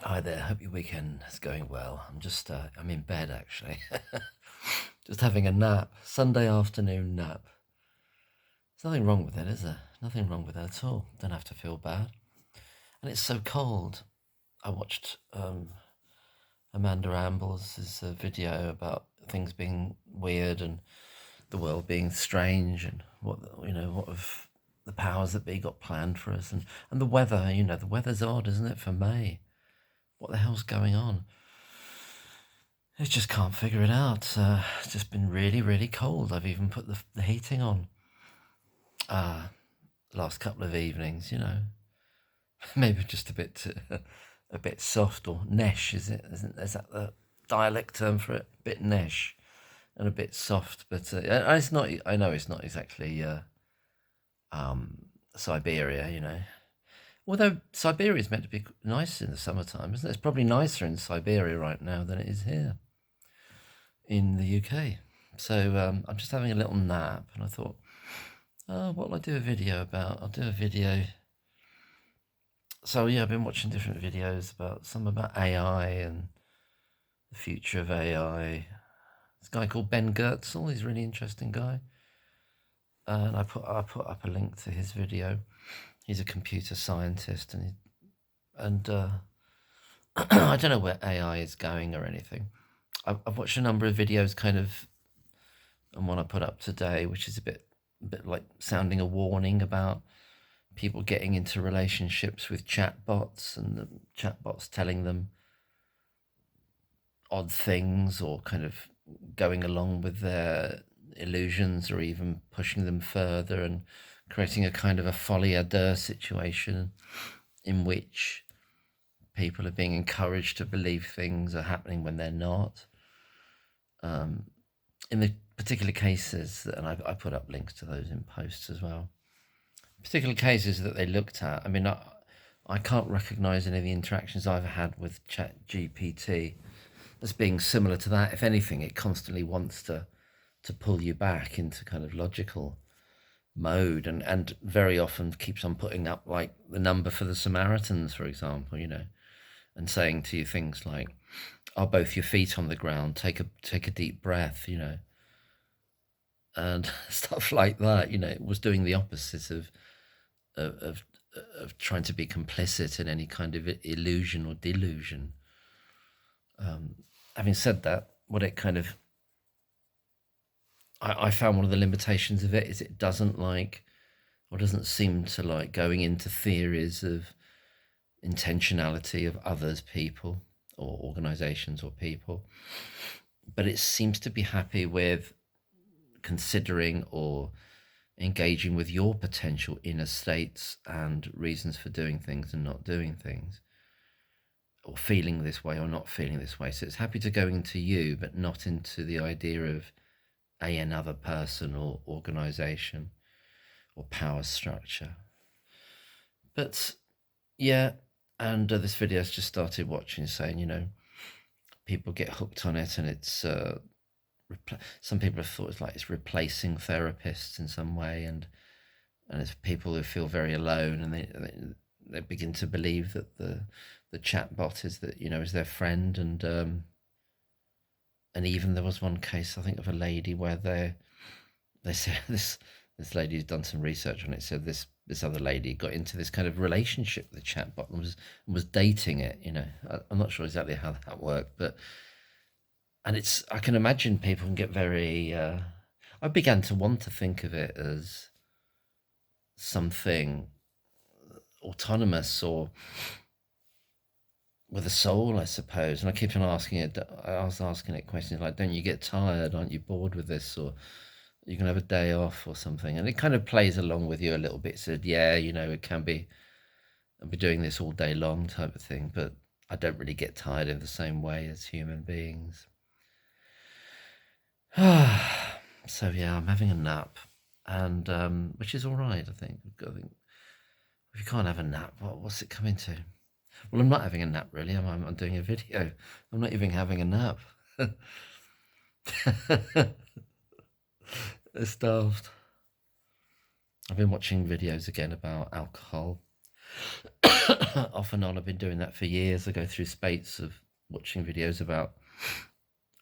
Hi there, hope your weekend is going well. I'm in bed actually. Just having a nap, Sunday afternoon nap. There's nothing wrong with it, is there? Nothing wrong with it at all. Don't have to feel bad. And it's so cold. I watched Amanda Ambles' video about things being weird and the world being strange and what of the powers that be got planned for us and the weather. The weather's odd, isn't it, for May? What the hell's going on? I just can't figure it out. It's just been really, really cold. I've even put the heating on. Last couple of evenings, maybe just a bit soft or nesh. Is that the dialect term for it? A bit nesh and a bit soft, but it's not. I know it's not exactly Siberia. Although Siberia is meant to be nice in the summertime, isn't it? It's probably nicer in Siberia right now than it is here in the UK. So I'm just having a little nap, and I thought, what will I do a video about? I'll do a video. So yeah, I've been watching different videos about some about AI and the future of AI. This guy called Ben Goertzel, he's a really interesting guy, and I put up a link to his video. He's a computer scientist, and I don't know where AI is going or anything. I've watched a number of videos, kind of, and one I put up today, which is a bit like sounding a warning about people getting into relationships with chatbots and the chatbots telling them odd things or kind of going along with their illusions or even pushing them further and creating a kind of a folie à deux situation in which people are being encouraged to believe things are happening when they're not. In the particular cases, and I put up links to those in posts as well, particular cases that they looked at, I mean, I can't recognise any of the interactions I've had with ChatGPT as being similar to that. If anything, it constantly wants to pull you back into kind of logical mode and very often keeps on putting up like the number for the Samaritans, for example, and saying to you things like, "Are both your feet on the ground? Take a deep breath," and stuff like that. It was doing the opposite of trying to be complicit in any kind of illusion or delusion. Having said that, what it kind of, I found one of the limitations of it is it doesn't like, or doesn't seem to like going into theories of intentionality of others, people, or organizations or people, but it seems to be happy with considering or engaging with your potential inner states and reasons for doing things and not doing things, or feeling this way or not feeling this way. So it's happy to go into you, but not into the idea of another person or organization or power structure. But yeah, and this video's just started watching, saying, people get hooked on it, and it's some people have thought it's replacing therapists in some way, and it's people who feel very alone, and they begin to believe that the chatbot is their friend, and even there was one case, I think, of a lady where they said this lady who's done some research on it, said this other lady got into this kind of relationship with the chatbot and was dating it. I'm not sure exactly how that worked, but I can imagine people can get very. I began to want to think of it as something autonomous or with a soul, I suppose. And I keep on asking it. I was asking it questions like, "Don't you get tired? Aren't you bored with this?" Or "You can have a day off or something." And it kind of plays along with you a little bit. Said, "Yeah, it can be. I'll be doing this all day long," type of thing. But I don't really get tired in the same way as human beings. So yeah, I'm having a nap, and which is all right, I think. If you can't have a nap, what's it coming to? Well, I'm not having a nap really. I'm doing a video. I'm not even having a nap. It's daft. I've been watching videos again about alcohol. Off and on, I've been doing that for years. I go through spates of watching videos about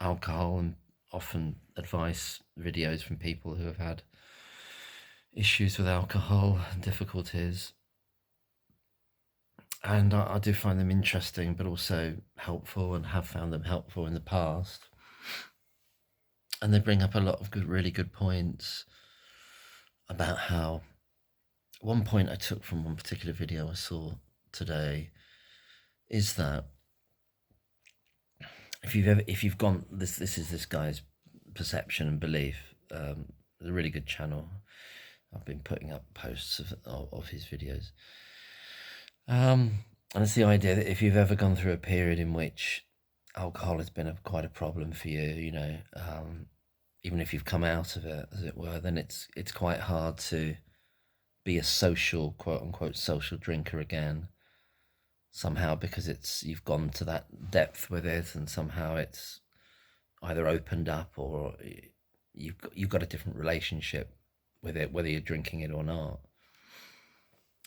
alcohol and often advice videos from people who have had issues with alcohol and difficulties. And I do find them interesting, but also helpful, and have found them helpful in the past. And they bring up a lot of good, really good points about how. One point I took from one particular video I saw today is that if you've gone, this is this guy's perception and belief. It's a really good channel. I've been putting up posts of his videos. And it's the idea that if you've ever gone through a period in which alcohol has been quite a problem for you, even if you've come out of it, as it were, then it's quite hard to be a social, quote unquote, social drinker again. Somehow, because you've gone to that depth with it, and somehow it's either opened up, or you've got a different relationship with it, whether you're drinking it or not.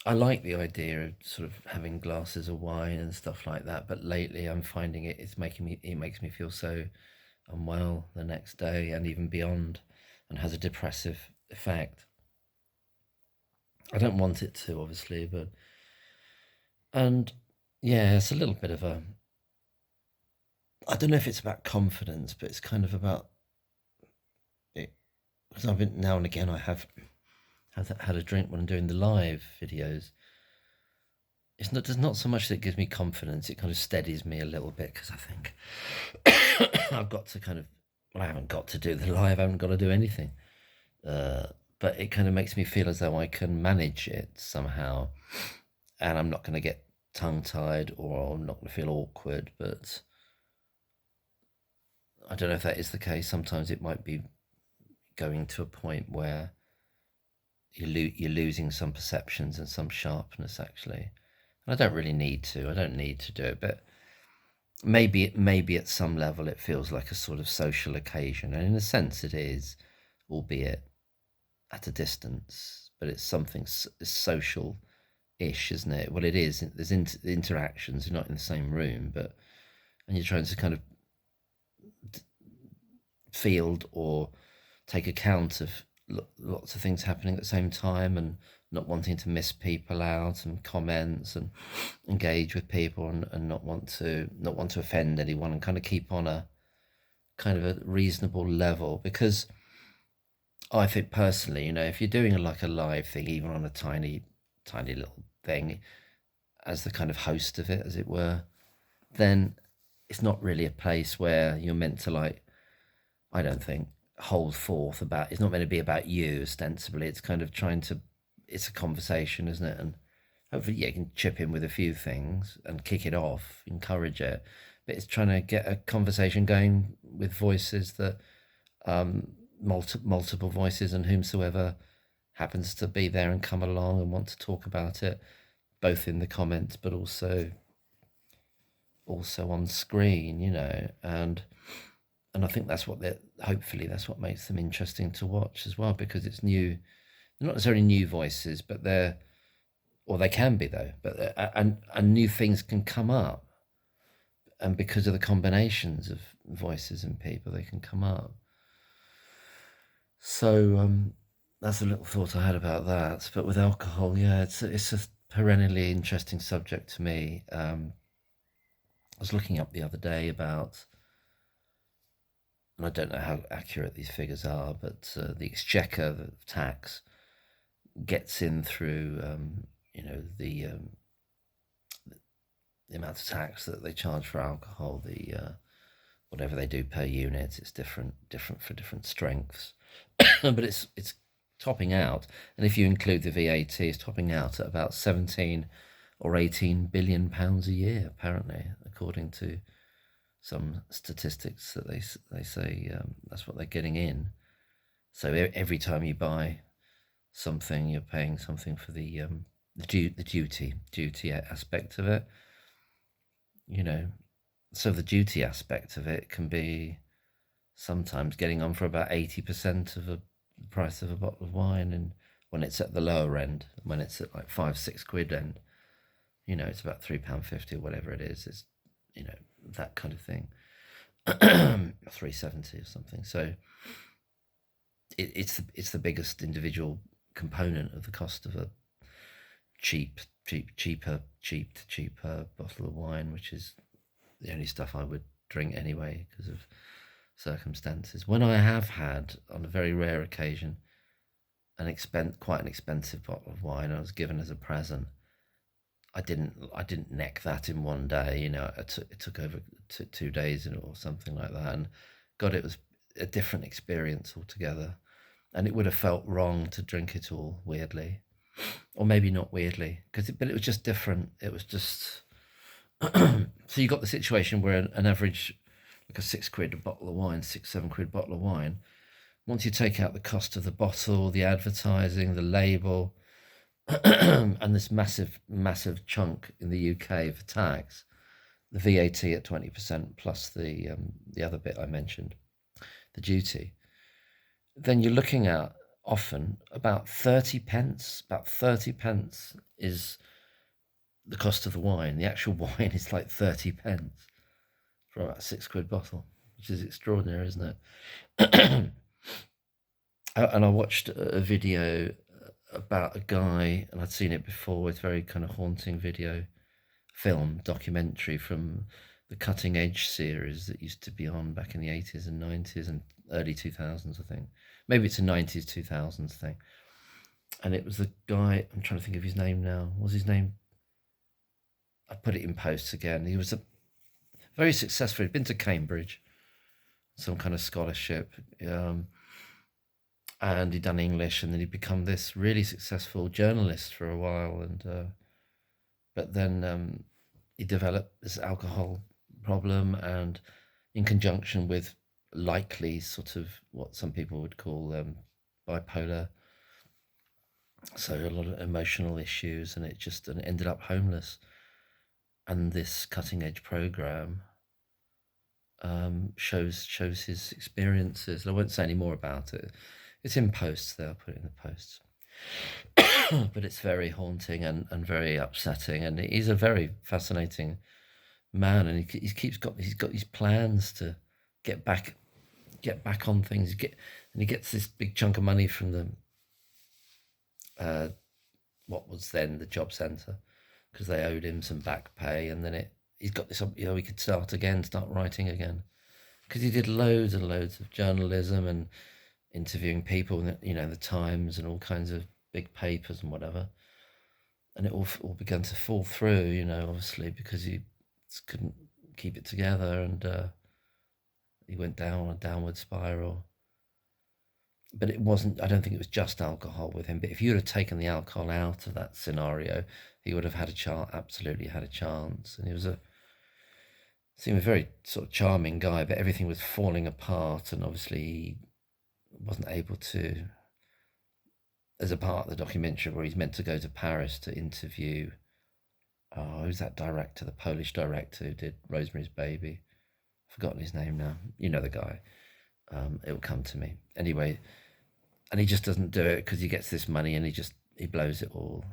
I like the idea of sort of having glasses of wine and stuff like that, but lately I'm finding it makes me feel so unwell the next day and even beyond, and has a depressive effect. I don't want it to, obviously, and yeah, it's a little bit of I don't know if it's about confidence, but it's kind of about it, because I've been, now and again, I have had a drink when I'm doing the live videos. There's not so much that it gives me confidence, it kind of steadies me a little bit, because I think I've got to kind of, well, I haven't got to do the live, I haven't got to do anything. But it kind of makes me feel as though I can manage it somehow, and I'm not going to get tongue-tied, or I'm not going to feel awkward. But I don't know if that is the case. Sometimes it might be going to a point where you're losing some perceptions and some sharpness, actually. And I don't really need to. I don't need to do it, but maybe at some level it feels like a sort of social occasion, and in a sense it is, albeit at a distance. But it's something social-ish, isn't it? Well, it is. There's interactions. You're not in the same room, and you're trying to kind of field or take account of lots of things happening at the same time, and not wanting to miss people out and comments, and engage with people, and not want to offend anyone, and kind of keep on a kind of a reasonable level. Because I think personally, if you're doing like a live thing, even on a tiny little thing, as the kind of host of it, as it were, then it's not really a place where you're meant to, like, I don't think, hold forth about. It's not meant to be about you ostensibly. It's kind of it's a conversation, isn't it? And hopefully, yeah, you can chip in with a few things and kick it off, encourage it. But it's trying to get a conversation going with voices that, multiple voices, and whomsoever happens to be there and come along and want to talk about it, both in the comments but also on screen, and I think that's hopefully that's what makes them interesting to watch as well, because it's new. They're not necessarily new voices, but they can be, though, but and new things can come up, and because of the combinations of voices and people, they can come up. So that's a little thought I had about that. But with alcohol, yeah, it's a perennially interesting subject to me. I was looking up the other day about, and I don't know how accurate these figures are, but the exchequer, the tax, gets in through the amount of tax that they charge for alcohol, whatever they do per unit. It's different for different strengths, but it's topping out, and if you include the VAT, it's topping out at about 17 or 18 billion pounds a year, apparently, according to some statistics that they say that's what they're getting in. So every time you buy something, you're paying something for the duty aspect of it. So the duty aspect of it can be sometimes getting on for about 80% of the price of a bottle of wine, and when it's at the lower end, when it's at like 5-6 quid end. You know, it's about £3.50 or whatever it is. It's, you know, that kind of thing. 3.70 or something. So it's the biggest individual component of the cost of a cheaper bottle of wine, which is the only stuff I would drink anyway because of circumstances. When I have had, on a very rare occasion, quite an expensive bottle of wine I was given as a present, I didn't neck that in one day. You know, it took over 2 days or something like that, and God, it was a different experience altogether. And it would have felt wrong to drink it all, weirdly, or maybe not weirdly, but it was just different. It was just so you got the situation where an average, like a £6 bottle of wine, 6-7 quid bottle of wine. Once you take out the cost of the bottle, the advertising, the label, and this massive chunk in the UK for tax, the VAT at 20% plus the other bit I mentioned, the duty, then you're looking at often about 30 pence. About 30 pence is the cost of the wine. The actual wine is like 30 pence for about £6 bottle, which is extraordinary, isn't it? And I watched a video about a guy, and I'd seen it before. It's very kind of haunting documentary from the Cutting Edge series that used to be on back in the 80s and 90s and early 2000s, I think. Maybe it's a 90s, 2000s thing. And it was the guy, I'm trying to think of his name now. What was his name? I put it in posts again. He was a very successful, he'd been to Cambridge, some kind of scholarship. And he'd done English, and then he'd become this really successful journalist for a while. But then he developed this alcohol problem, and in conjunction with likely sort of what some people would call bipolar, so a lot of emotional issues, and it ended up homeless. And this Cutting Edge program shows his experiences. I won't say any more about it. It's in posts there. I'll put it in the posts. But it's very haunting and very upsetting. And he's a very fascinating man, and he's got these plans to get back on things. And he gets this big chunk of money from the what was then the job centre, because they owed him some back pay, and then he's got this, you know, he could start writing again, because he did loads and loads of journalism and interviewing people, you know, the Times and all kinds of big papers and whatever, and it all began to fall through, you know, obviously because he couldn't keep it together, and he went down a downward spiral. But it wasn't, I don't think it was just alcohol with him, but if you'd have taken the alcohol out of that scenario, he would have had a chance, absolutely had a chance. And he seemed a very sort of charming guy, but everything was falling apart, and obviously he wasn't able to, as a part of the documentary where he's meant to go to Paris to interview, who's that director, the Polish director who did Rosemary's Baby? I've forgotten his name now. You know the guy. It'll come to me. Anyway, and he just doesn't do it because he gets this money and he blows it all.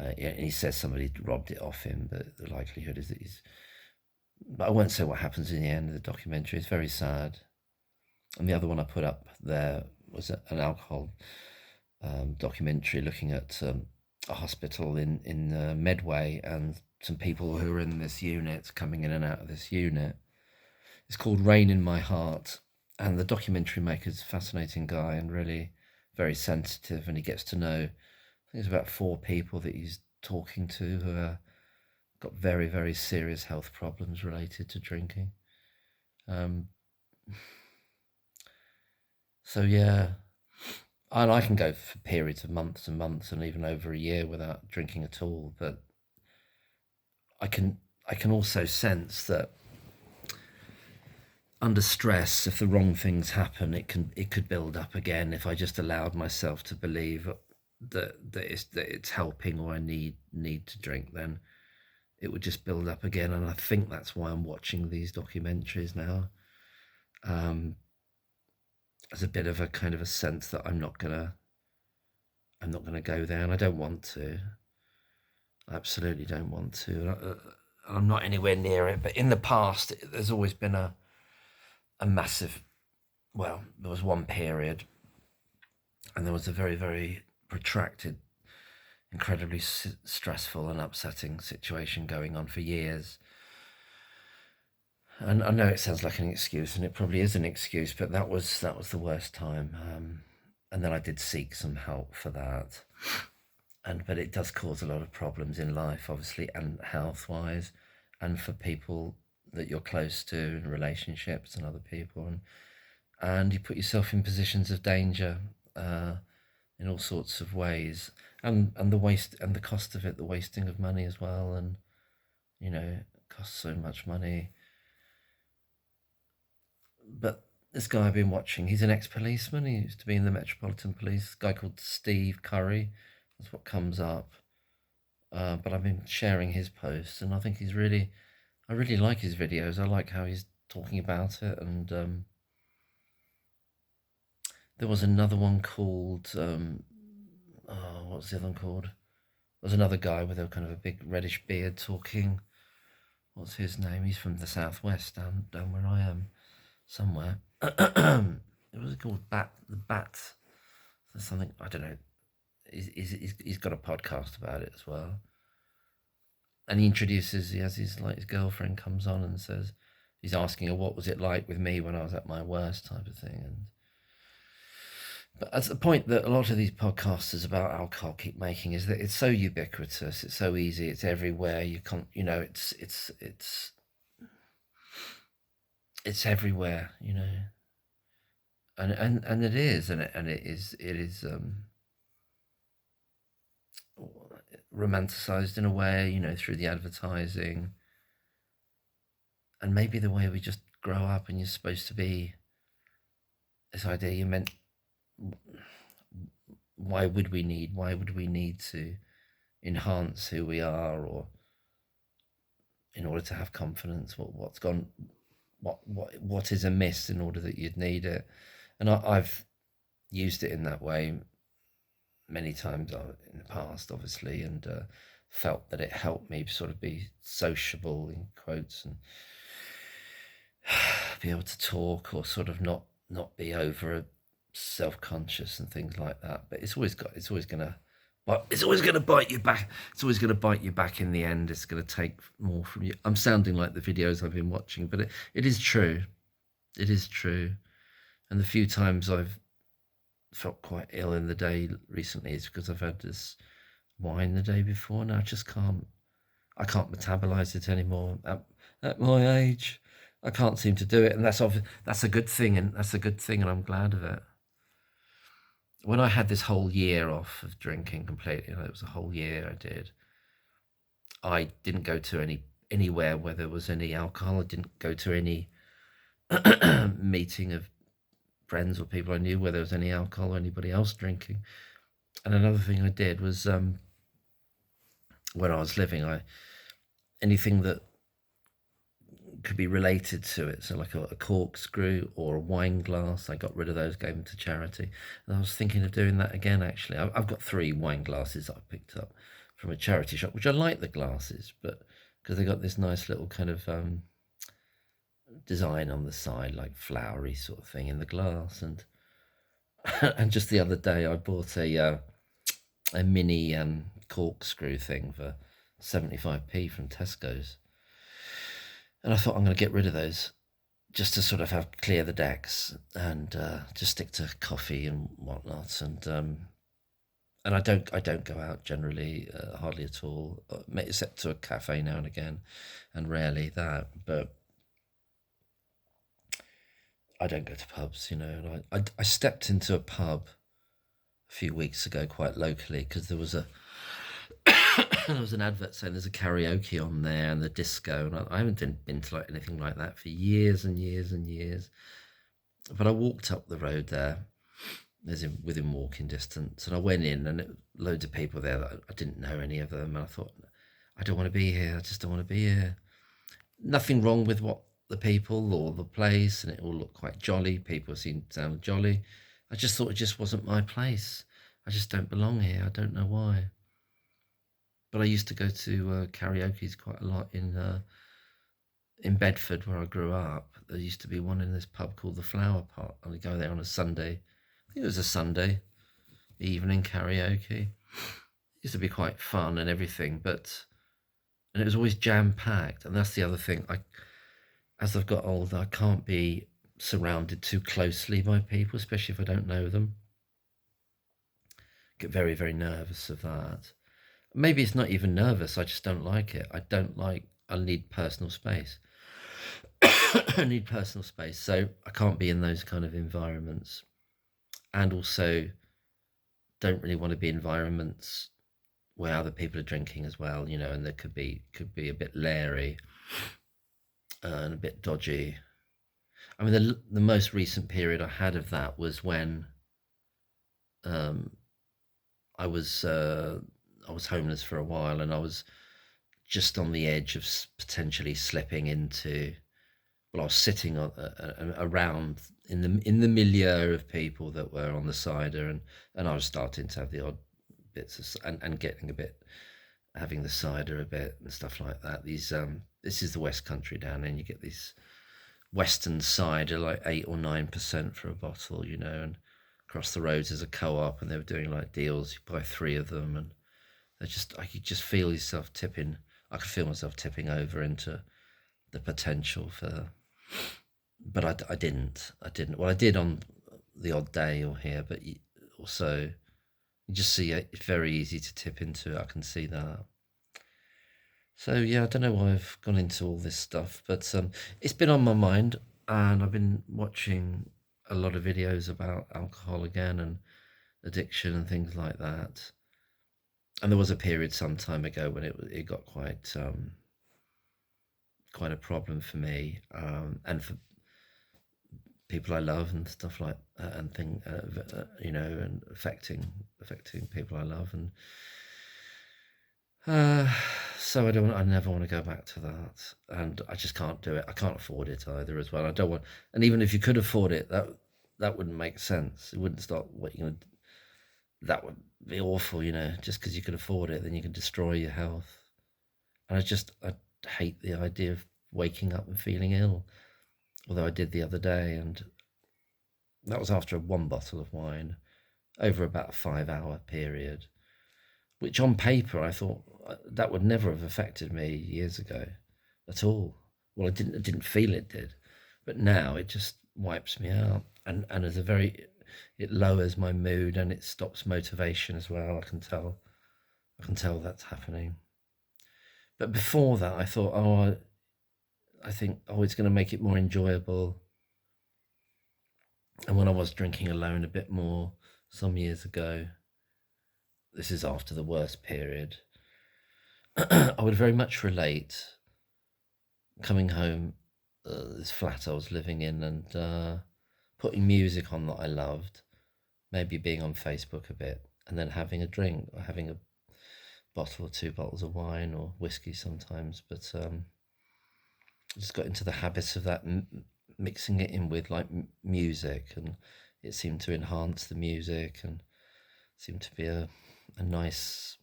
Yeah, and he says somebody robbed it off him, but the likelihood is that but I won't say what happens in the end of the documentary. It's very sad. And the other one I put up there was an alcohol documentary looking at a hospital in Medway, and some people who are in this unit, coming in and out of this unit. It's called Rain in My Heart, and the documentary maker's a fascinating guy and really very sensitive, and he gets to know, I think there's about 4 people that he's talking to who are got very, very serious health problems related to drinking. So yeah, and I can go for periods of months and months and even over a year without drinking at all, but I can also sense that under stress, if the wrong things happen, it could build up again if I just allowed myself to believe that it's helping, or I need to drink, then it would just build up again. And I think that's why I'm watching these documentaries now. As a bit of a kind of a sense that I'm not gonna go there, and I don't want to. I absolutely don't want to. I'm not anywhere near it. But in the past, there's always been a massive. Well, there was one period, and there was a very, very protracted, incredibly stressful and upsetting situation going on for years. And I know it sounds like an excuse, and it probably is an excuse, but that was the worst time. And then I did seek some help for that, and but it does cause a lot of problems in life, obviously, and health wise, and for people that you're close to, in relationships and other people, and you put yourself in positions of danger uh, in all sorts of ways, and the waste and the cost of it, the wasting of money as well, and it costs so much money. But this guy I've been watching, he's an ex-policeman. He used to be in the Metropolitan Police. A guy called Steve Curry. That's what comes up. But I've been sharing his posts, and I think I really like his videos. I like how he's talking about it. And there was another one called, oh, what's the other one called? There was another guy with a kind of a big reddish beard talking. What's his name? He's from the southwest, down where I am, somewhere. It was called the Bat. Something, I don't know. He's got a podcast about it as well, and he has his girlfriend comes on and says he's asking her what was it like with me when I was at my worst type of thing. And but that's the point that a lot of these podcasters about alcohol keep making, is that it's so ubiquitous, it's so easy, it's everywhere. You can't, it's everywhere, and it is, and it is romanticized in a way, through the advertising, and maybe the way we just grow up, and you're supposed to be this idea you meant. Why would we need to enhance who we are, or in order to have confidence? What's gone? What is amiss in order that you'd need it? And I've used it in that way many times in the past, obviously, and felt that it helped me sort of be sociable, in quotes, and be able to talk, or sort of not be over self-conscious and things like that. But it's always gonna, but it's always gonna bite you back. It's always gonna bite you back in the end. It's gonna take more from you. I'm sounding like the videos I've been watching, but it is true. It is true. And the few times I've felt quite ill in the day recently is because I've had this wine the day before, and I can't metabolize it anymore at my age. I can't seem to do it, and that's a good thing, and I'm glad of it. When I had this whole year off of drinking completely, it was a whole year I did. I didn't go to anywhere where there was any alcohol. I didn't go to any meeting of friends or people I knew where there was any alcohol or anybody else drinking. And another thing I did was, when I was living, anything that could be related to it, so like a corkscrew or a wine glass, I got rid of those, gave them to charity. And I was thinking of doing that again, actually. I've got 3 wine glasses that I picked up from a charity shop, which I like the glasses, but because they got this nice little kind of design on the side, like flowery sort of thing in the glass. And and just the other day I bought a mini corkscrew thing for 75p from Tesco's. And I thought, I'm going to get rid of those, just to sort of have clear the decks, and just stick to coffee and whatnot. And I don't go out generally, hardly at all, except to a cafe now and again, and rarely that. But I don't go to pubs, And I stepped into a pub a few weeks ago, quite locally, because there was there was an advert saying there's a karaoke on there and the disco, and I haven't been to like anything like that for years and years and years. But I walked up the road there, as in within walking distance, and I went in, and loads of people there that I didn't know any of them, and I thought, I don't want to be here. I just don't want to be here. Nothing wrong with what the people or the place, and it all looked quite jolly. People seemed to sound jolly. I just thought it just wasn't my place. I just don't belong here. I don't know why. But I used to go to karaoke's quite a lot in Bedford, where I grew up. There used to be one in this pub called the Flower Pot, and I'd go there on a Sunday. I think it was a Sunday evening karaoke. It used to be quite fun and everything, and it was always jam packed. And that's the other thing. As I've got older, I can't be surrounded too closely by people, especially if I don't know them. Get very, very nervous of that. Maybe it's not even nervous. I just don't like it. I need personal space. I need personal space. So I can't be in those kind of environments. And also don't really want to be environments where other people are drinking as well, and there could be a bit leery and a bit dodgy. I mean, the most recent period I had of that was when I was homeless for a while, and I was just on the edge of potentially slipping into. Well, I was sitting around in the milieu of people that were on the cider, and I was starting to have the odd bits and getting a bit, having the cider a bit and stuff like that. This is the West Country down there, and you get these Western cider like 8 or 9% for a bottle, and across the roads there's a co-op, and they were doing like deals. You buy 3 of them, and I could just feel yourself tipping. I could feel myself tipping over into the potential for, but I didn't. Well, I did on the odd day or here, but also you just see it's very easy to tip into it. I can see that. So yeah, I don't know why I've gone into all this stuff, but it's been on my mind, and I've been watching a lot of videos about alcohol again and addiction and things like that. And there was a period some time ago when it got quite a problem for me, and for people I love and stuff like that, and and affecting people I love, and so I never want to go back to that, and I just can't do it. I can't afford it either as well. I don't want, and even if you could afford it, that wouldn't make sense. It wouldn't start what you're gonna. That would be awful, just because you can afford it, then you can destroy your health. And I hate the idea of waking up and feeling ill, although I did the other day, and that was after 1 bottle of wine over about a 5-hour period, which on paper I thought that would never have affected me years ago at all. Well, I didn't feel it did, but now it just wipes me out, and it lowers my mood, and it stops motivation as well. I can tell that's happening. But before that, I thought, I think, it's going to make it more enjoyable. And when I was drinking alone a bit more some years ago, this is after the worst period, I would very much relate coming home, this flat I was living in, and putting music on that I loved, maybe being on Facebook a bit, and then having a drink, or having a bottle or 2 bottles of wine or whiskey sometimes. But I just got into the habit of that, mixing it in with like music, and it seemed to enhance the music, and seemed to be a nice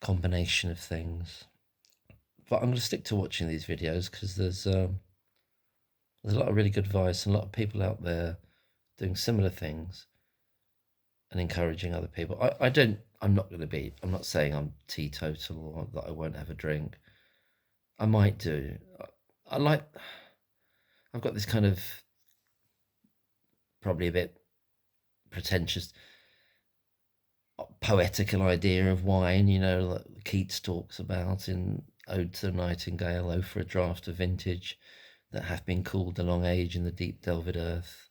combination of things. But I'm going to stick to watching these videos because there's a lot of really good advice, and a lot of people out there doing similar things and encouraging other people. I'm not saying I'm teetotal or that I won't have a drink. I might do. I've got this kind of, probably a bit pretentious, poetical idea of wine, like Keats talks about in Ode to Nightingale: "Oh, for a draught of vintage that hath been cooled a long age in the deep delved earth,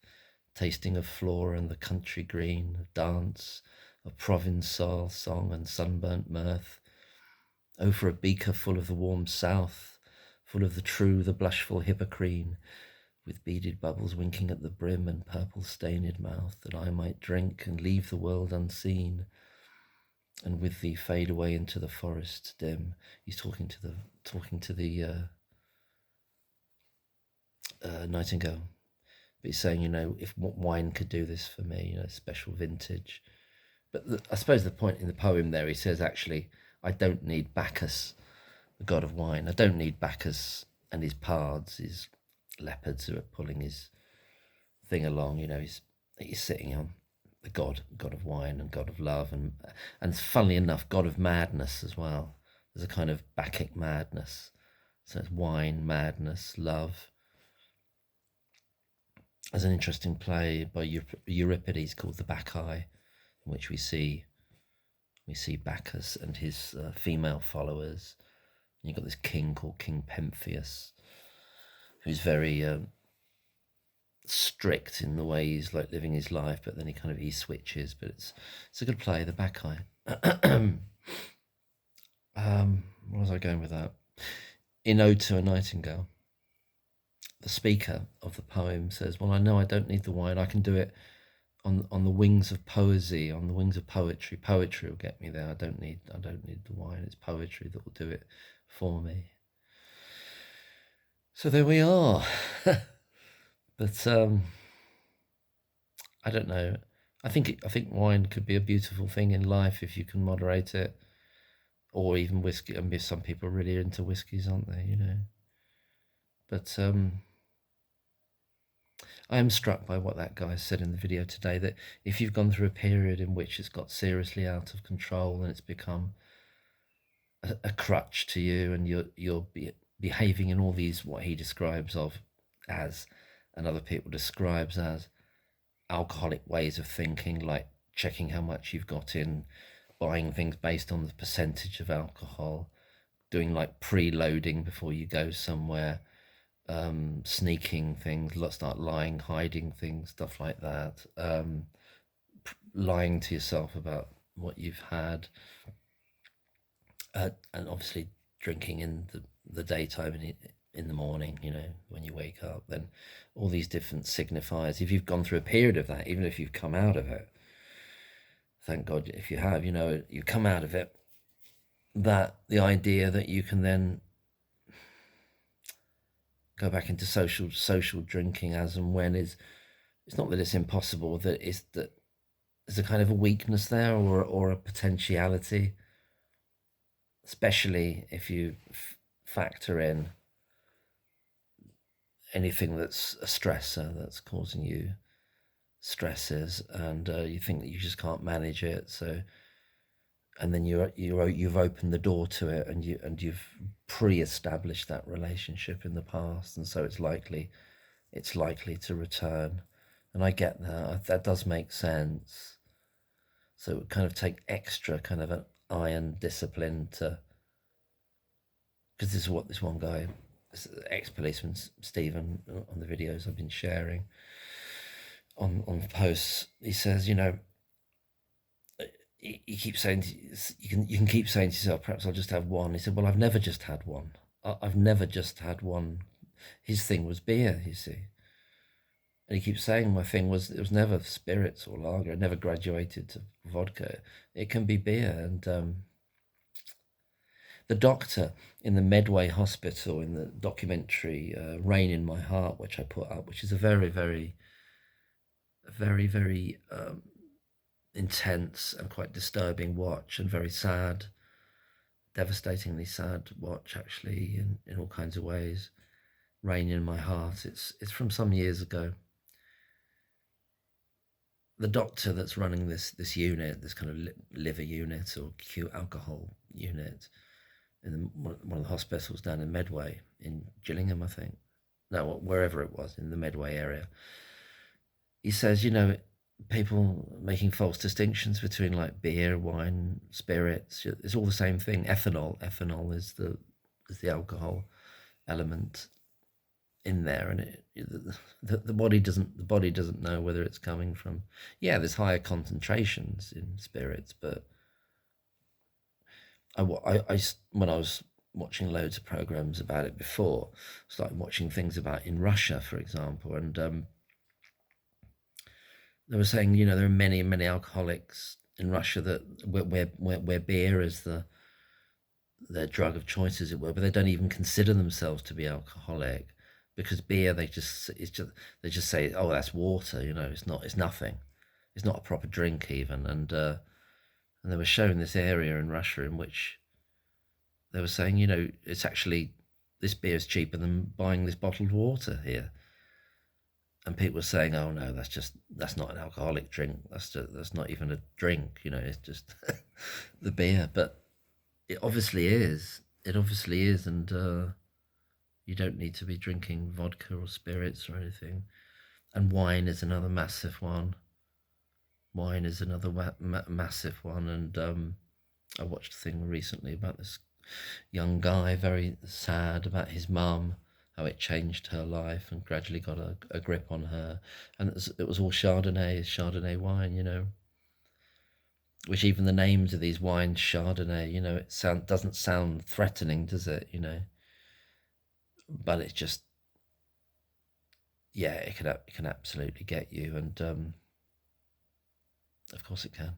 tasting of flora and the country green, of dance, of Provençal song and sunburnt mirth. Oh, for a beaker full of the warm south, full of the true, the blushful Hippocrene, with beaded bubbles winking at the brim and purple stained mouth, that I might drink and leave the world unseen, and with thee fade away into the forest dim." He's talking to the Nightingale. But he's saying, if wine could do this for me, special vintage. But I suppose the point in the poem there, he says, actually, I don't need Bacchus, the god of wine. I don't need Bacchus and his pards, his leopards who are pulling his thing along. He's sitting on the god of wine and god of love, and funnily enough, god of madness as well. There's a kind of Bacchic madness. So it's wine, madness, love. There's an interesting play by Euripides called The Bacchae, in which we see Bacchus and his female followers. And you've got this king called King Pentheus, who's very strict in the way he's like living his life, but then he switches. But it's a good play, The Bacchae. Where was I going with that? In Ode to a Nightingale, the speaker of the poem says, "Well, I know I don't need the wine. I can do it on the wings of poesy, on the wings of poetry. Poetry will get me there. I don't need the wine. It's poetry that will do it for me." So there we are. But I don't know. I think wine could be a beautiful thing in life if you can moderate it, or even whiskey. I mean, some people are really into whiskies, aren't they? But I am struck by what that guy said in the video today, that if you've gone through a period in which it's got seriously out of control and it's become a crutch to you, and you're behaving in all these, what he describes as, and other people describes as, alcoholic ways of thinking, like checking how much you've got in, buying things based on the percentage of alcohol, doing like preloading before you go somewhere, sneaking things, start lying, hiding things, stuff like that, lying to yourself about what you've had, and obviously drinking in the daytime and in the morning, when you wake up. Then all these different signifiers, if you've gone through a period of that, even if you've come out of it, thank God if you have, you come out of it, that the idea that you can then go back into social drinking as and when it's not that it's impossible, that there's a kind of a weakness there, or a potentiality, especially if you factor in anything that's a stressor that's causing you stresses, and you think that you just can't manage it. So, and then you've opened the door to it, and you've pre-established that relationship in the past, and so it's likely to return. And I get that. That does make sense. So it would kind of take extra kind of an iron discipline to, because this is what this one guy, this ex-policeman Stephen, on the videos I've been sharing on posts, he says, he keeps saying, you can keep saying to yourself, perhaps I'll just have one. He said, well, I've never just had one. I've never just had one. His thing was beer, you see. And he keeps saying, my thing was, it was never spirits or lager. It never graduated to vodka. It can be beer. And the doctor in the Medway Hospital, in the documentary Rain in My Heart, which I put up, which is a very, very, very, very intense and quite disturbing watch, and very sad, devastatingly sad watch, actually, in all kinds of ways. Rain in My Heart. It's from some years ago. The doctor that's running this unit, this kind of liver unit or acute alcohol unit, in one of the hospitals down in Medway, in Gillingham, I think. No, wherever it was, in the Medway area. He says, people making false distinctions between like beer, wine, spirits. It's all the same thing. Ethanol is the alcohol element in there, and the body doesn't know whether it's coming from. Yeah, there's higher concentrations in spirits, but I when I was watching loads of programs about it before, started watching things about in Russia, for example, and they were saying, there are many alcoholics in Russia that where beer is their drug of choice, as it were, but they don't even consider themselves to be alcoholic, because beer, they just say, oh, that's water, it's nothing, it's not a proper drink even. And they were showing this area in Russia in which they were saying, it's actually, this beer is cheaper than buying this bottled water here. And people were saying, oh no, that's not an alcoholic drink. That's not even a drink. It's just the beer. But it obviously is. It obviously is, and you don't need to be drinking vodka or spirits or anything. And wine is another massive one. Wine is another massive one. And I watched a thing recently about this young guy, very sad about his mum, how it changed her life and gradually got a grip on her. And it was all Chardonnay wine, which even the names of these wines, Chardonnay, it doesn't sound threatening, does it? But it's just, yeah, it can absolutely get you, and of course it can.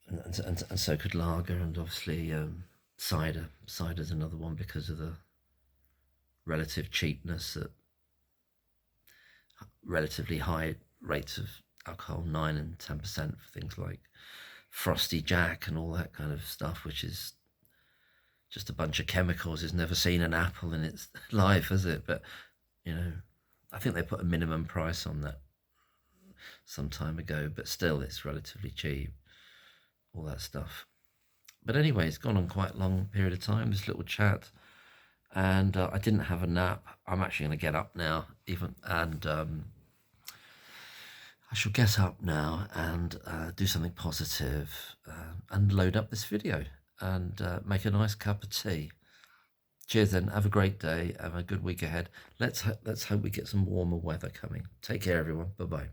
And so could lager, and obviously cider. Cider's another one because of the relative cheapness at relatively high rates of alcohol, 9 and 10% for things like Frosty Jack and all that kind of stuff, which is just a bunch of chemicals. It's never seen an apple in its life, has it? But I think they put a minimum price on that some time ago, but still it's relatively cheap, all that stuff. But anyway, it's gone on quite a long period of time, this little chat, and I didn't have a nap. I'm actually going to get up now, and I shall get up now and do something positive, and load up this video and make a nice cup of tea. Cheers then, have a great day, have a good week ahead. Let's hope we get some warmer weather coming. Take care everyone, bye bye.